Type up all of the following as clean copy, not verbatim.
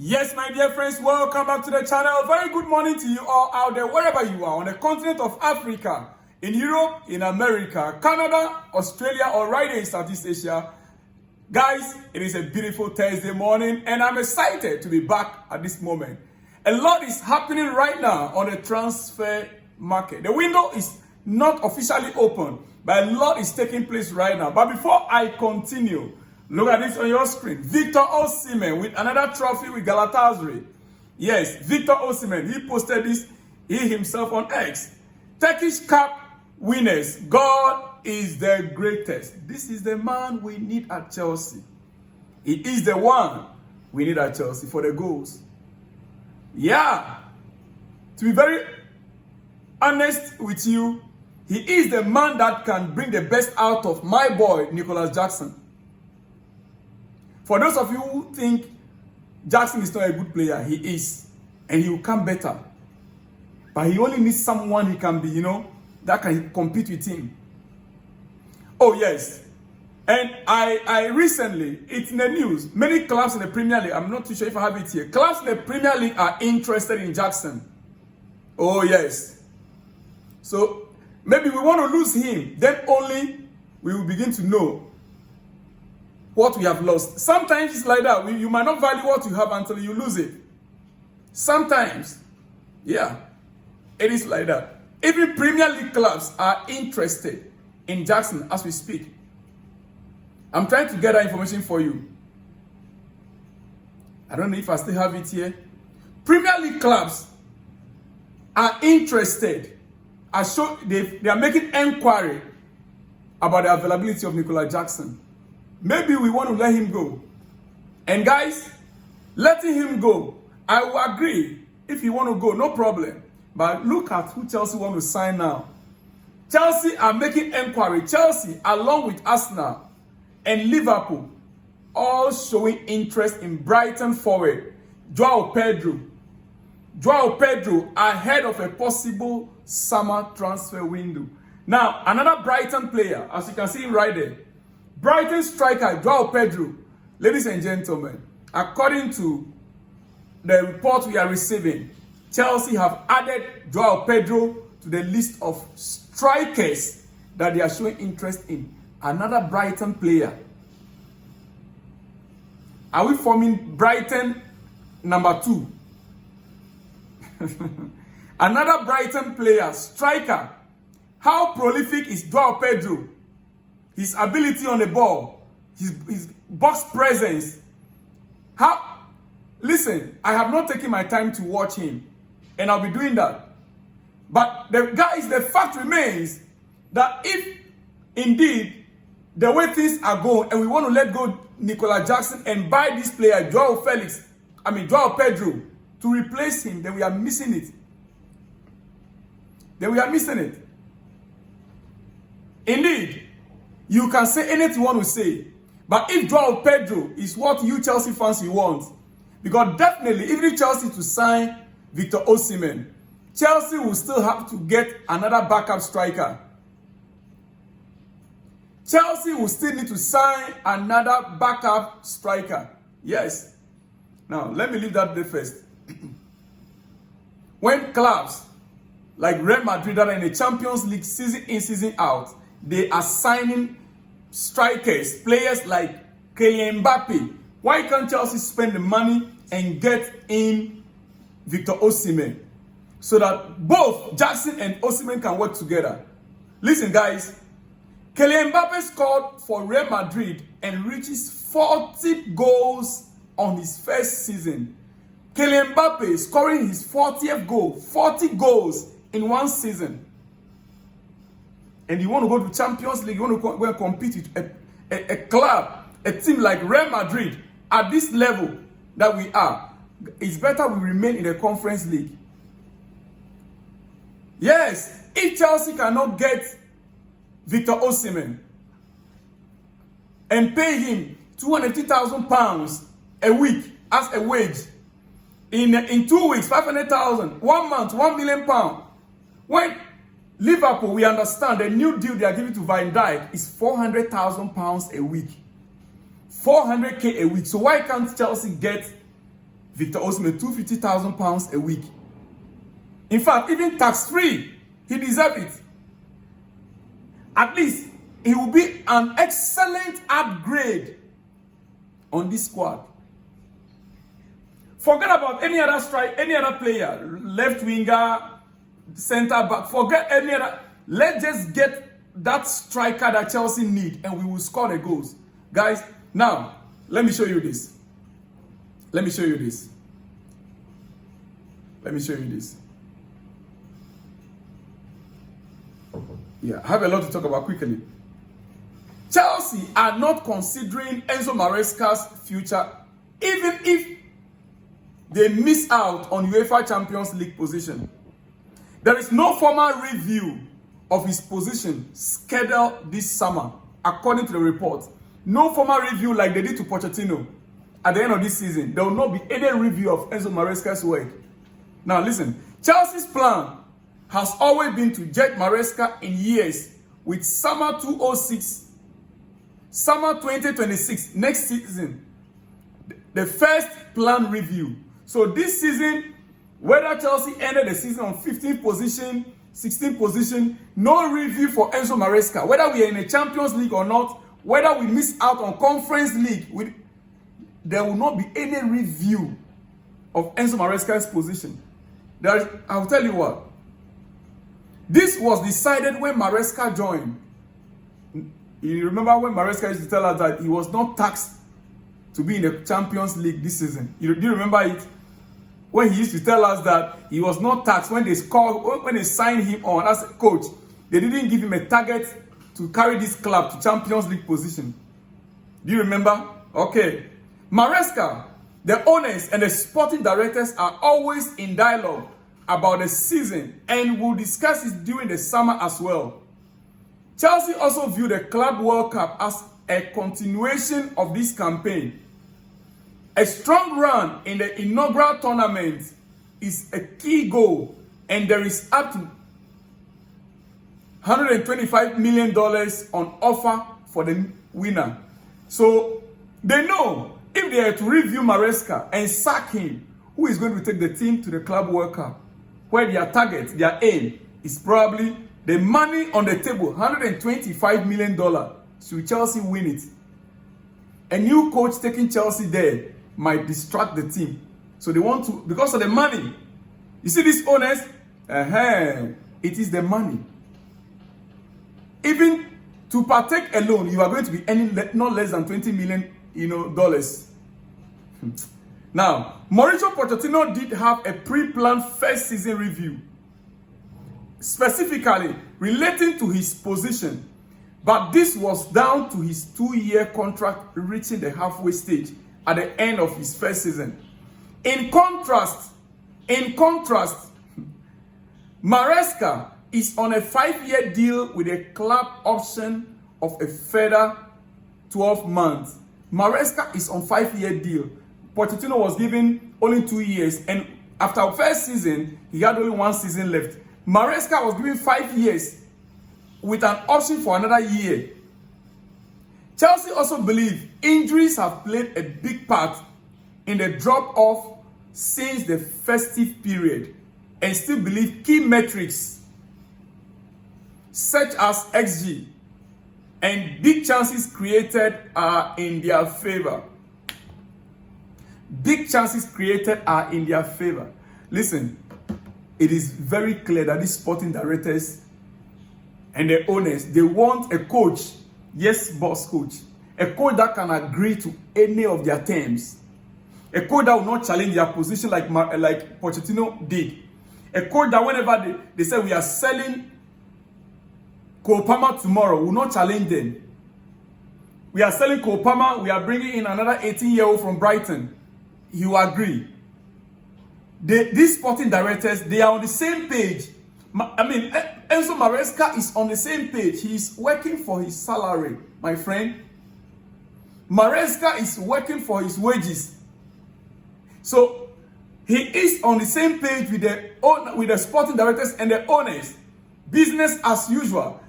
Yes, my dear friends, welcome back to the channel. Very good morning to you all out there, wherever you are, on the continent of Africa, in Europe, in America, Canada, Australia, or right here in Southeast Asia. Guys, it is a beautiful Thursday morning, and I'm excited to be back at this moment. A lot is happening right now on the transfer market. The window is not officially open, but a lot is taking place right now. But before I continue, look at this on your screen. Victor Osimhen with another trophy with Galatasaray. Yes, Victor Osimhen, he posted this, he himself on X. Turkish Cup winners, God is the greatest. This is the man we need at Chelsea. He is the one we need at Chelsea for the goals. Yeah, to be very honest with you, he is the man that can bring the best out of my boy, Nicholas Jackson. For those of you who think Jackson is not a good player, he is. And he will come better. But he only needs someone he can be, that can compete with him. Oh, yes. And I recently, it's in the news, many clubs in the Premier League, I'm not too sure if I have it here, clubs in the Premier League are interested in Jackson. Oh, yes. So, maybe we want to lose him. Then only we will begin to know what we have lost. Sometimes it's like that. You might not value what you have until you lose it. Sometimes, yeah, it is like that. Even Premier League clubs are interested in Jackson as we speak. I'm trying to get that information for you. I don't know if I still have it here. Premier League clubs are interested. They are making inquiry about the availability of Nicholas Jackson. Maybe we want to let him go. And guys, letting him go, I will agree. If you want to go, no problem. But look at who Chelsea want to sign now. Chelsea are making inquiry. Chelsea, along with Arsenal and Liverpool, all showing interest in Brighton forward Joao Pedro. Joao Pedro ahead of a possible summer transfer window. Now, another Brighton player, as you can see right there, Brighton striker Joao Pedro. Ladies and gentlemen, according to the report we are receiving, Chelsea have added Joao Pedro to the list of strikers that they are showing interest in. Another Brighton player. Are we forming Brighton number 2? Another Brighton player, striker. How prolific is Joao Pedro? His ability on the ball, his box presence. Listen, I have not taken my time to watch him, and I'll be doing that. But the fact remains that if indeed the way things are going, and we want to let go Nicholas Jackson and buy this player, Joao Pedro, to replace him, then we are missing it. Indeed, you can say anything you want to say. But if Joao Pedro is what you Chelsea fans you want, because definitely, even if Chelsea to sign Victor Osimhen, Chelsea will still have to get another backup striker. Chelsea will still need to sign another backup striker. Yes. Now, let me leave that there first. When clubs like Real Madrid are in the Champions League season in, season out, they are signing strikers, players like Kylian Mbappe. Why can't Chelsea spend the money and get in Victor Osimhen so that both Jackson and Osimhen can work together? Listen, guys, Kylian Mbappe scored for Real Madrid and reaches 40 goals on his first season. Kylian Mbappe scoring his 40th goal, 40 goals in one season. And you want to go to Champions League, you want to go and compete with a club, a team like Real Madrid at this level that we are. It's better we remain in the Conference League. Yes, if Chelsea cannot get Victor Osimhen and pay him £250,000 a week as a wage, in 2 weeks, 500,000, 1 month, £1 million. When Liverpool, we understand the new deal they are giving to Van Dijk is £400,000 a week. 400k a week. So why can't Chelsea get Victor Osimhen £250,000 a week. In fact, even tax-free, he deserves it. At least, he will be an excellent upgrade on this squad. Forget about any other strike, any other player, left winger, center back. Forget any other. Let's just get that striker that Chelsea need, and we will score the goals, guys. Now, let me show you this. Let me show you this. Let me show you this. Yeah, I have a lot to talk about quickly. Chelsea are not considering Enzo Maresca's future, even if they miss out on UEFA Champions League position. There is no formal review of his position scheduled this summer, according to the report. No formal review like they did to Pochettino at the end of this season. There will not be any review of Enzo Maresca's work. Now listen, Chelsea's plan has always been to jet Maresca in years, with summer 2006, summer 2026, next season, the first plan review. So this season, whether Chelsea ended the season on 15th position, 16th position, no review for Enzo Maresca. Whether we are in a Champions League or not, whether we miss out on Conference League, there will not be any review of Enzo Maresca's position. I'll tell you what. This was decided when Maresca joined. You remember when Maresca used to tell us that he was not taxed to be in the Champions League this season? Do you remember it? When he used to tell us that he was not taxed when they signed him on as a coach, they didn't give him a target to carry this club to Champions League position. Do you remember? Okay. Maresca, the owners and the sporting directors are always in dialogue about the season and will discuss it during the summer as well. Chelsea also view the Club World Cup as a continuation of this campaign. A strong run in the inaugural tournament is a key goal, and there is up to $125 million on offer for the winner. So they know if they are to review Maresca and sack him, who is going to take the team to the Club World Cup, where their target, their aim is probably the money on the table, $125 million. Should Chelsea win it? A new coach taking Chelsea there might distract the team. So they want to, because of the money. You see these owners? It is the money. Even to partake alone, you are going to be earning not less than $20 million, dollars. Now, Mauricio Pochettino did have a pre-planned first season review, specifically relating to his position, but this was down to his 2-year contract reaching the halfway stage at the end of his first season. In contrast, Maresca is on a 5-year deal with a club option of a further 12 months. Maresca is on 5-year deal. Pochettino was given only 2 years, and after first season, he had only 1 season left. Maresca was given 5 years with an option for another year. Chelsea also believe injuries have played a big part in the drop-off since the festive period, and still believe key metrics such as XG and big chances created are in their favor. Big chances created are in their favor. Listen, it is very clear that these sporting directors and the owners, they want a coach, yes, boss coach, a coach that can agree to any of their terms, a coach that will not challenge their position like Pochettino did, a coach that whenever they say we are selling Cole Palmer tomorrow, will not challenge them. We are selling Cole Palmer, we are bringing in another 18-year-old from Brighton. He will agree. These sporting directors, they are on the same page. Enzo Maresca is on the same page. He is working for his salary, my friend. Maresca is working for his wages. So he is on the same page with the sporting directors and the owners. Business as usual.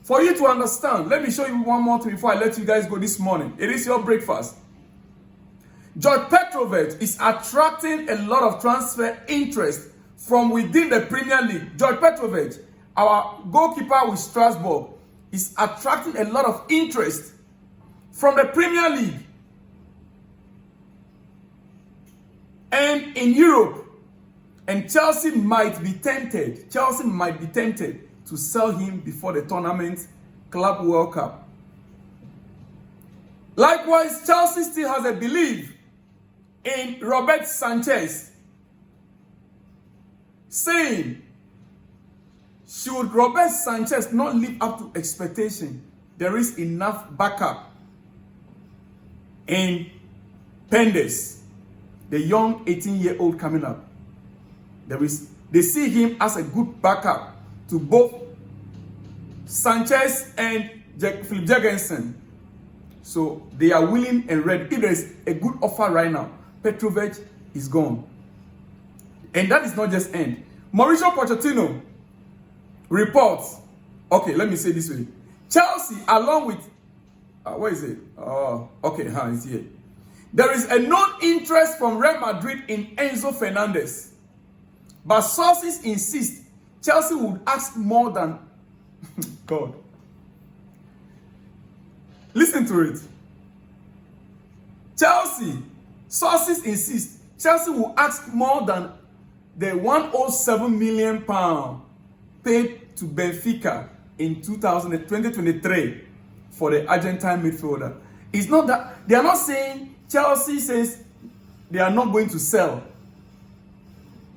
For you to understand, let me show you one more thing before I let you guys go this morning. It is your breakfast. George Petrovic is attracting a lot of transfer interest from within the Premier League. George Petrovic, our goalkeeper with Strasbourg, is attracting a lot of interest from the Premier League and in Europe. And Chelsea might be tempted to sell him before the tournament Club World Cup. Likewise, Chelsea still has a belief in Robert Sanchez, saying, should Robert Sanchez not live up to expectation, there is enough backup in Fernandez, the young 18-year-old coming up. They see him as a good backup to both Sanchez and Philip Jorgensen. So they are willing and ready. If there is a good offer right now, Petrovic is gone. And that is not just end. Mauricio Pochettino reports, okay, let me say this way. Chelsea, along with, where is it? It's here. There is a known interest from Real Madrid in Enzo Fernandez. But sources insist Chelsea would ask more than God. Listen to it. Sources insist Chelsea will ask more than the 107 million pound paid to Benfica in 2023 for the Argentine midfielder. It's not that they are not saying Chelsea says they are not going to sell.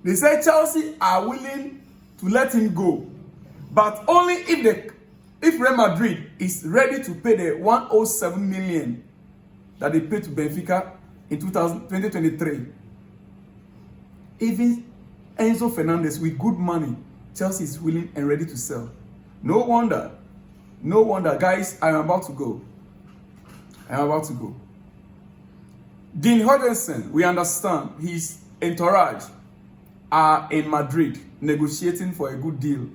They say Chelsea are willing to let him go, but only if Real Madrid is ready to pay the 107 million that they paid to Benfica in 2023. Even Enzo Fernandez with good money, Chelsea is willing and ready to sell. No wonder, guys. I am about to go. Dean Hodgson, we understand his entourage are in Madrid negotiating for a good deal.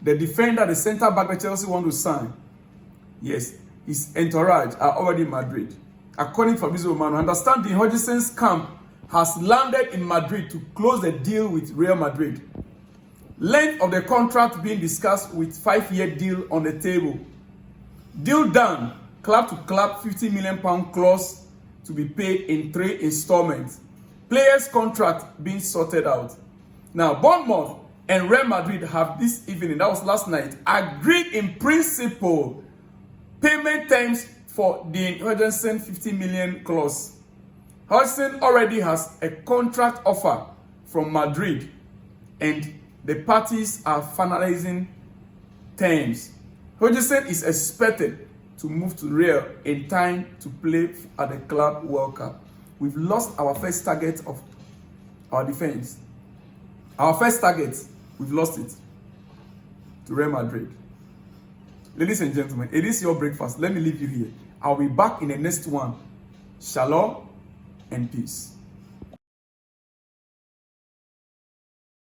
The defender, the center back that Chelsea want to sign, yes, his entourage are already in Madrid. According to Fabrizio Romano, understand Dean Hodgson's camp has landed in Madrid to close the deal with Real Madrid. Length of the contract being discussed with 5-year deal on the table. Deal done, club to club, £50 million clause to be paid in 3 installments. Players' contract being sorted out. Now, Bournemouth and Real Madrid have this evening, that was last night, agreed in principle payment terms for the Hodgson 50 million clause. Hodgson already has a contract offer from Madrid, and the parties are finalizing terms. Hodgson is expected to move to Real in time to play at the Club World Cup. We've lost our first target of our defense. Our first target, we've lost it to Real Madrid. Ladies and gentlemen, it is your breakfast. Let me leave you here. I'll be back in the next one. Shalom and peace.